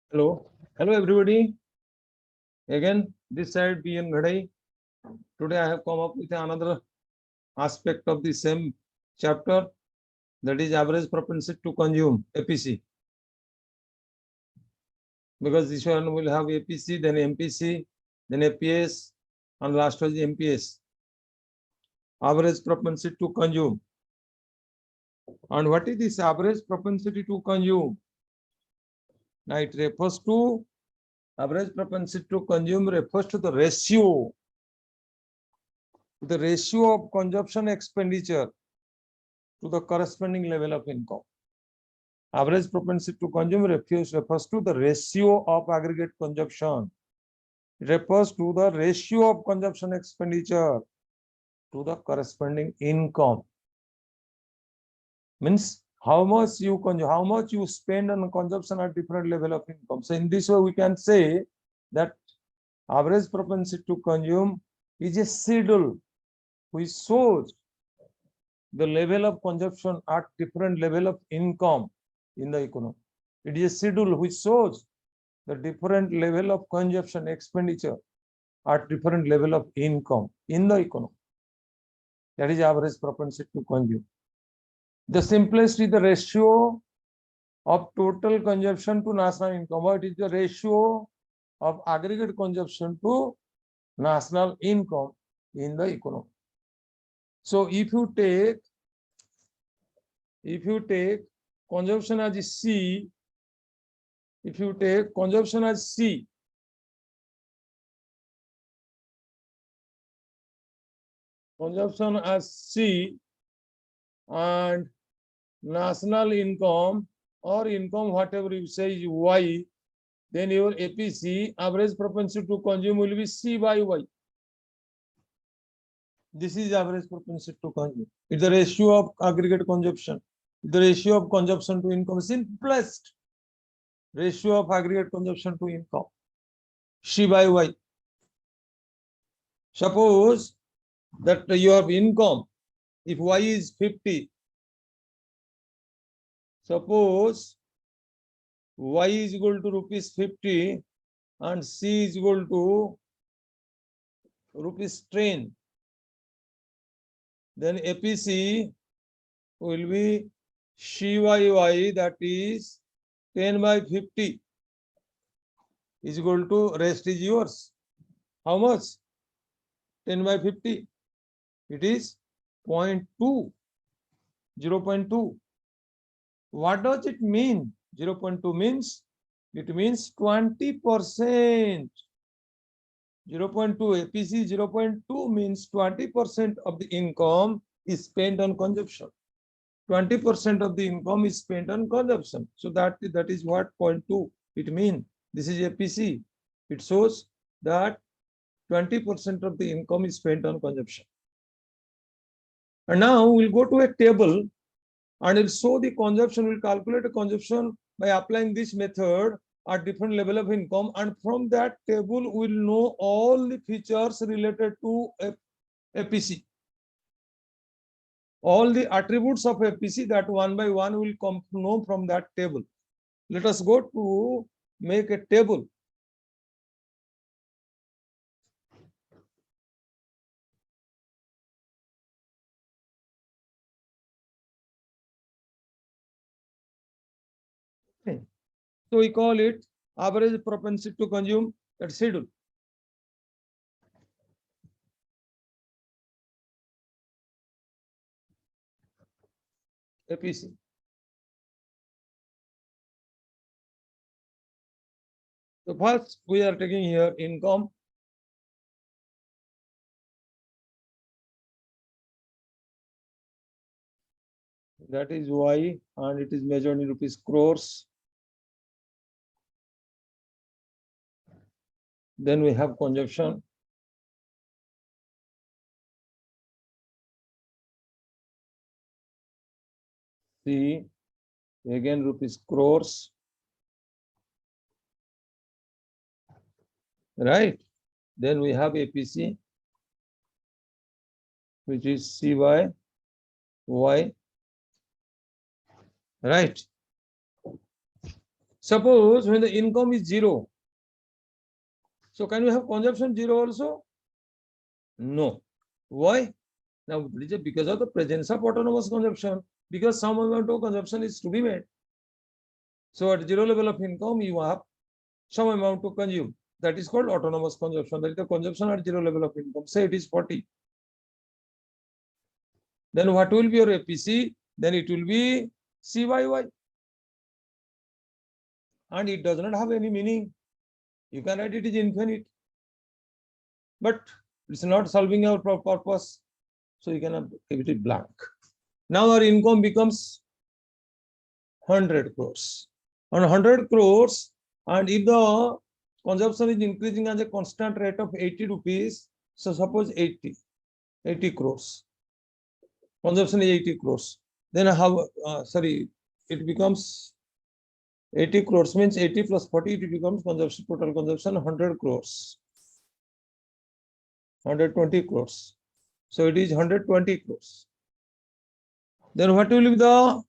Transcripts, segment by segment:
Hello, hello everybody. Again, this side BN Ghadai. Today I have come up with another aspect of the same chapter, that is average propensity to consume APC. Because this one will have APC, then MPC, then APS, and last was MPS. Average propensity to consume. And what is this average propensity to consume? Now it refers to average propensity to consume refers to the ratio of consumption expenditure to the corresponding level of income. Average propensity to consume refers to the ratio of aggregate consumption. It refers to the ratio of consumption expenditure to the corresponding income. Means how much you consume, how much you spend on consumption at different level of income. So in this way, we can say that average propensity to consume is a schedule which shows the level of consumption at different level of income in the economy. It is a schedule which shows the different level of consumption expenditure at different level of income in the economy. That is average propensity to consume. The simplest is the ratio of total consumption to national income. What is the ratio of aggregate consumption to national income in the economy? So if you take consumption as C, if you take consumption as C, consumption as C and national income or income, whatever you say is Y, then your APC, average propensity to consume, will be C by Y. This is average propensity to consume. It's the ratio of aggregate consumption. The ratio of consumption to income, simplest ratio of aggregate consumption to income, C by Y. Suppose that your income, if Y is 50, suppose Y is equal to rupees 50 and C is equal to rupees 10, then APC will be CYY, that is 10 by 50 is equal to, rest is yours. How much? 10 by 50. It is 0.2. 0.2. What does it mean? 0.2 means, it means 20%. 0.2 APC 0.2 means 20% of the income is spent on consumption. 20% of the income is spent on consumption. So that is what 0.2 it means. This is APC. It shows that 20% of the income is spent on consumption. And now we'll go to a table and it'll show the consumption. We'll calculate a consumption by applying this method at different level of income, and from that table we'll know all the features related to APC. All the attributes of APC, that one by one will come to know from that table. Let us go to make a table. Okay. So we call it average propensity to consume, that schedule. APC. So first we are taking here income. That is Y, and it is measured in rupees crores. Then we have consumption. C, again rupees crores. Right. Then we have APC, which is C by Y. Right. Suppose when the income is 0, so can you have consumption 0 also? No. Why? Now, because of the presence of autonomous consumption, because some amount of consumption is to be made. So at 0 level of income, you have some amount to consume. That is called autonomous consumption. That is the consumption at 0 level of income. Say it is 40. Then what will be your APC? Then it will be CYY. And it does not have any meaning. You can write it is infinite. But it's not solving our purpose. So you can keep it blank. Now our income becomes 100 crores. On 100 crores, and if the consumption is increasing at a constant rate of 80 rupees, so suppose 80 crores. Consumption is 80 crores. Then how, it becomes 80 crores means 80 plus 40, it becomes consumption, total consumption 100 crores. 120 crores. So it is 120 crores. Then what will be the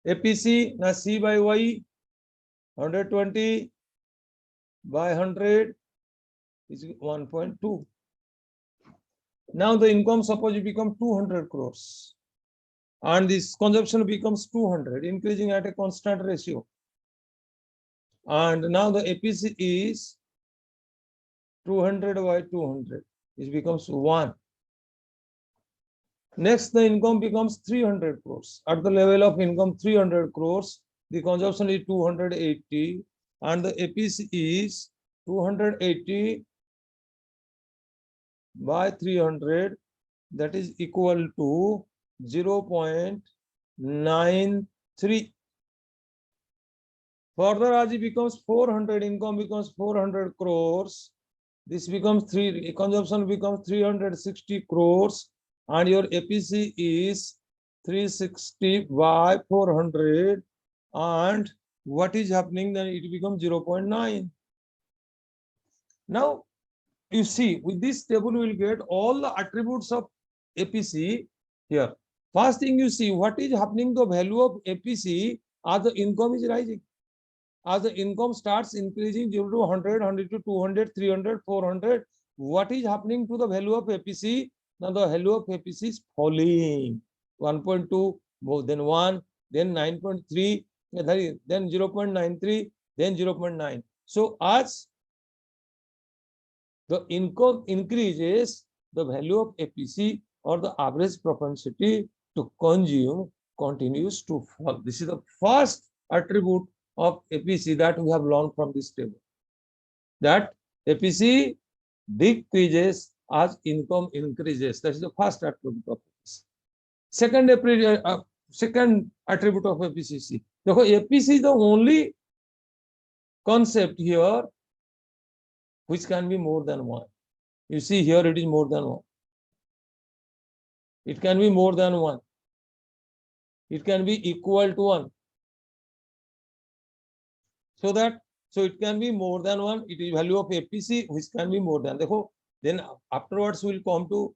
APC? Now C by Y, 120 by 100 is 1.2. Now the income, suppose it become 200 crores. And this consumption becomes 200, increasing at a constant ratio. And now the APC is 200 by 200. It becomes 1. Next, the income becomes 300 crores. At the level of income 300 crores, the consumption is 280 and the APC is 280 by 300, that is equal to 0.93. Further, as it becomes 400, income becomes 400 crores. This becomes consumption becomes 360 crores. And your APC is 360 by 400. And what is happening? Then it becomes 0.9. Now, you see, with this table, we will get all the attributes of APC here. First thing you see, what is happening to the value of APC as the income is rising. As the income starts increasing 0 to 100, 100 to 200, 300, 400, what is happening to the value of APC? Now the value of APC is falling. 1.2, then 1, then 9.3, then 0.93, then 0.9. So as the income increases, the value of APC or the average propensity to consume continues to fall. This is the first attribute of APC that we have learned from this table. That APC decreases as income increases. That is the first attribute of APC. Second attribute of APC. Therefore, APC is the only concept here which can be more than 1. You see here it is more than 1. It can be more than 1. It can be equal to 1. So it can be more than 1. It is value of APC which can be more than. Therefore, then afterwards we will come to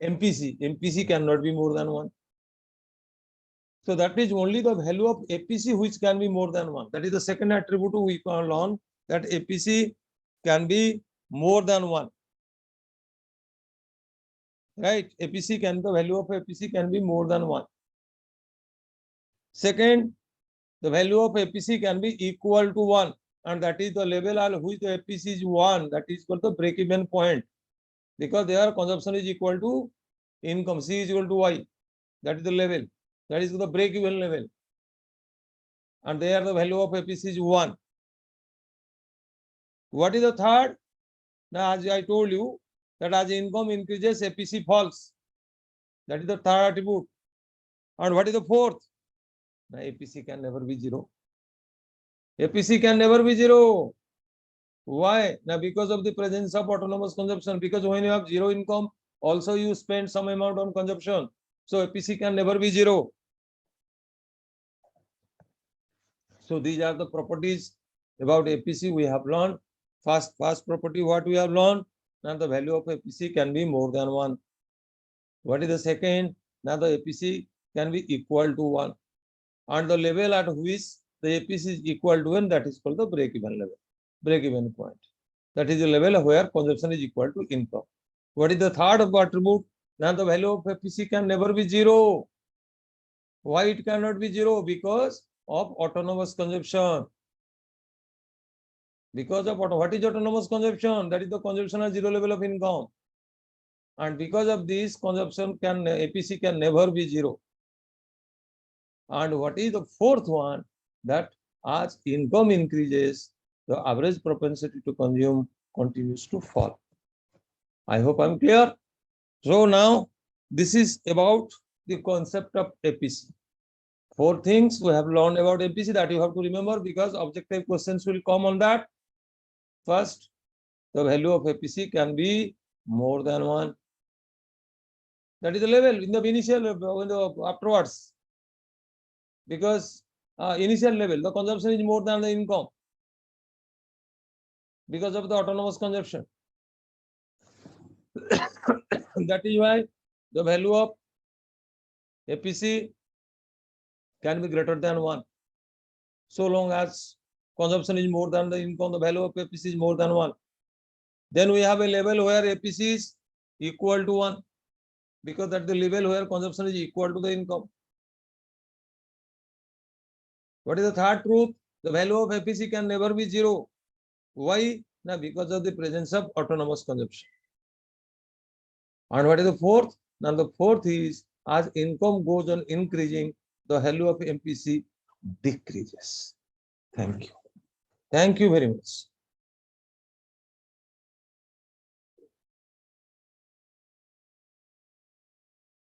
MPC. MPC cannot be more than 1. So that is only the value of APC which can be more than 1. That is the second attribute we can learn, that APC can be more than 1. Right? APC can, the value of APC can be more than 1. Second, the value of APC can be equal to 1. And that is the level at which the APC is 1. That is called the break-even point. Because their consumption is equal to income. C is equal to Y. That is the level. That is the break-even level. And there the value of APC is 1. What is the third? Now, as I told you, that as income increases, APC falls. That is the third attribute. And what is the fourth? Now, APC can never be 0. APC can never be 0. Why? Now, because of the presence of autonomous consumption. Because when you have 0 income, also you spend some amount on consumption. So APC can never be 0. So these are the properties about APC we have learned. First property what we have learned. Now the value of APC can be more than 1. What is the second? Now the APC can be equal to 1. And the level at which the APC is equal to when, that is called the break-even level, break-even point. That is the level where consumption is equal to income. What is the third attribute? Now the value of APC can never be zero. Why it cannot be zero? Because of autonomous consumption. Because of what is autonomous consumption? That is the consumption at zero level of income. And because of this, consumption can, APC can never be zero. And what is the fourth one? That as income increases, the average propensity to consume continues to fall. I hope I'm clear. So now this is about the concept of APC. Four things we have learned about APC that you have to remember, because objective questions will come on that. First, the value of APC can be more than 1. That is the level in the initial, afterwards. Because initial level, the consumption is more than the income because of the autonomous consumption. That is why the value of APC can be greater than 1. So long as consumption is more than the income, the value of APC is more than 1. Then we have a level where APC is equal to 1, because that's the level where consumption is equal to the income. What is the third truth? The value of APC can never be zero. Why? Now, because of the presence of autonomous consumption. And what is the fourth? Now, the fourth is, as income goes on increasing, the value of MPC decreases. Thank you. Thank you very much.